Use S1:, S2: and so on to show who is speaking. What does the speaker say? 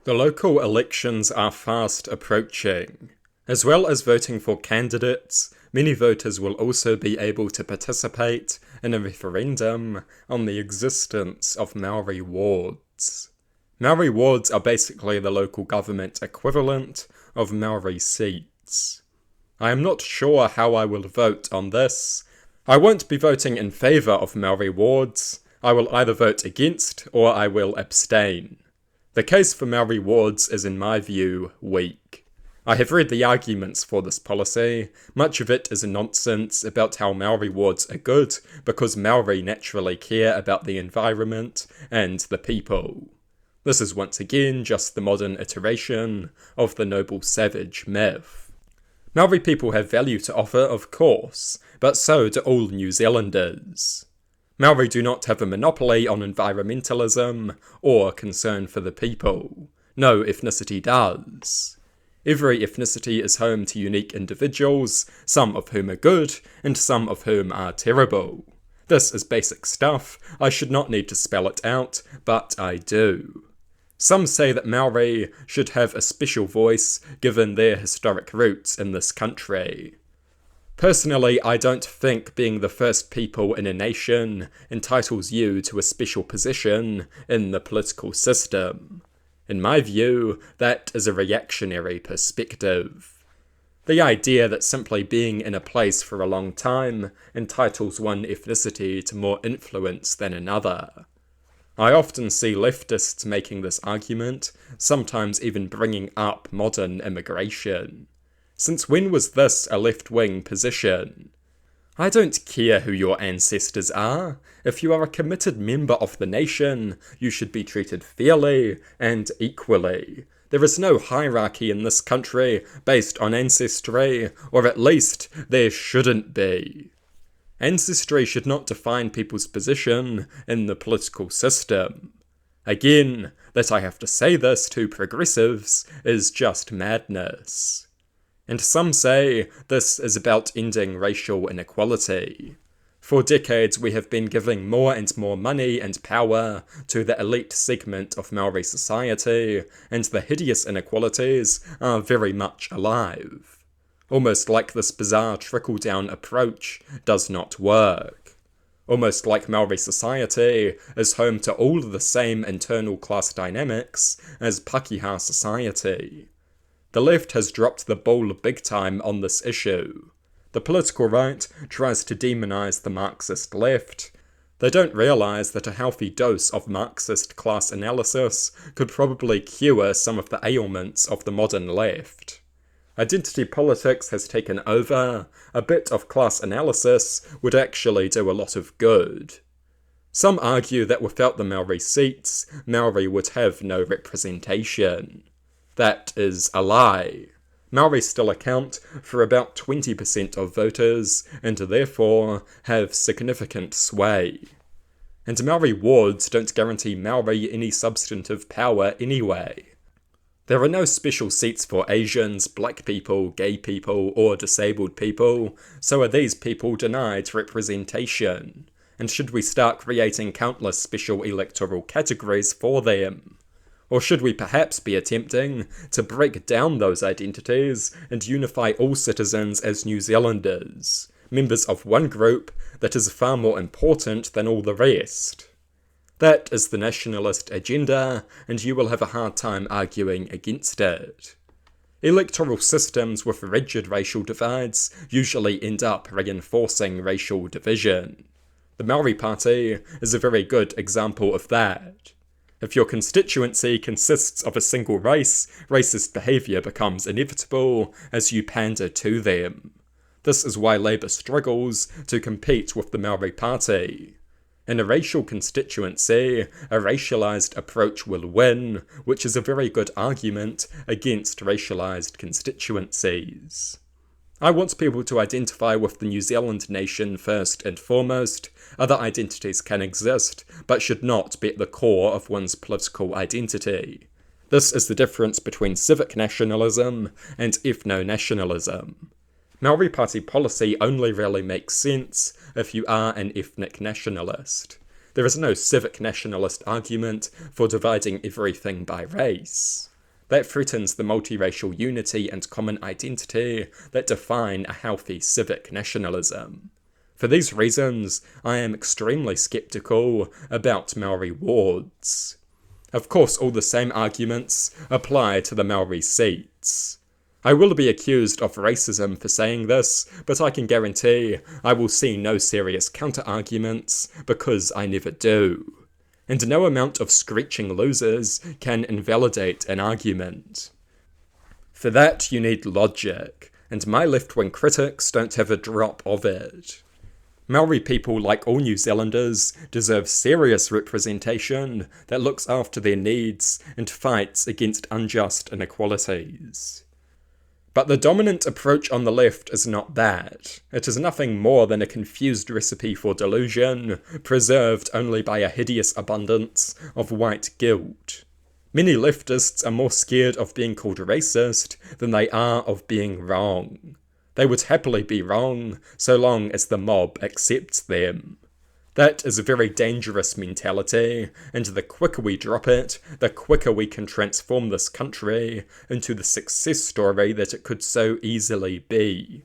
S1: The local elections are fast approaching. As well as voting for candidates, many voters will also be able to participate in a referendum on the existence of Māori Wards. Māori Wards are basically the local government equivalent of Māori seats. I am not sure how I will vote on this. I won't be voting in favour of Māori Wards. I will either vote against or I will abstain. The case for Māori Wards is, in my view, weak. I have read the arguments for this policy. Much of it is nonsense about how Māori Wards are good because Māori naturally care about the environment and the people. This is once again just the modern iteration of the noble savage myth. Māori people have value to offer, of course, but so do all New Zealanders. Māori do not have a monopoly on environmentalism or concern for the people. No ethnicity does. Every ethnicity is home to unique individuals, some of whom are good, and some of whom are terrible. This is basic stuff. I should not need to spell it out, but I do. Some say that Māori should have a special voice given their historic roots in this country. Personally, I don't think being the first people in a nation entitles you to a special position in the political system. In my view, that is a reactionary perspective. The idea that simply being in a place for a long time entitles one ethnicity to more influence than another. I often see leftists making this argument, sometimes even bringing up modern immigration. Since when was this a left-wing position? I don't care who your ancestors are. If you are a committed member of the nation, you should be treated fairly and equally. There is no hierarchy in this country based on ancestry, or at least there shouldn't be. Ancestry should not define people's position in the political system. Again, that I have to say this to progressives is just madness. And some say this is about ending racial inequality. For decades we have been giving more and more money and power to the elite segment of Māori society, and the hideous inequalities are very much alive. Almost like this bizarre trickle-down approach does not work. Almost like Māori society is home to all the same internal class dynamics as Pākehā society. The left has dropped the ball big time on this issue. The political right tries to demonise the Marxist left. They don't realise that a healthy dose of Marxist class analysis could probably cure some of the ailments of the modern left. Identity politics has taken over. A bit of class analysis would actually do a lot of good. Some argue that without the Māori seats, Māori would have no representation. That is a lie. Māori still account for about 20% of voters, and therefore have significant sway. And Māori wards don't guarantee Māori any substantive power anyway. There are no special seats for Asians, black people, gay people, or disabled people, so are these people denied representation? And should we start creating countless special electoral categories for them? Or should we perhaps be attempting to break down those identities and unify all citizens as New Zealanders, members of one group that is far more important than all the rest? That is the nationalist agenda, and you will have a hard time arguing against it. Electoral systems with rigid racial divides usually end up reinforcing racial division. The Māori Party is a very good example of that. If your constituency consists of a single race, racist behaviour becomes inevitable as you pander to them. This is why Labour struggles to compete with the Māori Party. In a racial constituency, a racialised approach will win, which is a very good argument against racialised constituencies. I want people to identify with the New Zealand nation first and foremost. Other identities can exist, but should not be at the core of one's political identity. This is the difference between civic nationalism and ethno-nationalism. Māori Party policy only really makes sense if you are an ethnic nationalist. There is no civic nationalist argument for dividing everything by race. That threatens the multiracial unity and common identity that define a healthy civic nationalism. For these reasons, I am extremely skeptical about Māori Wards. Of course, all the same arguments apply to the Māori seats. I will be accused of racism for saying this, but I can guarantee I will see no serious counter-arguments, because I never do. And no amount of screeching losers can invalidate an argument. For that you need logic, and my left-wing critics don't have a drop of it. Māori people, like all New Zealanders, deserve serious representation that looks after their needs and fights against unjust inequalities. But the dominant approach on the left is not that. It is nothing more than a confused recipe for delusion, preserved only by a hideous abundance of white guilt. Many leftists are more scared of being called racist than they are of being wrong. They would happily be wrong, so long as the mob accepts them. That is a very dangerous mentality, and the quicker we drop it, the quicker we can transform this country into the success story that it could so easily be.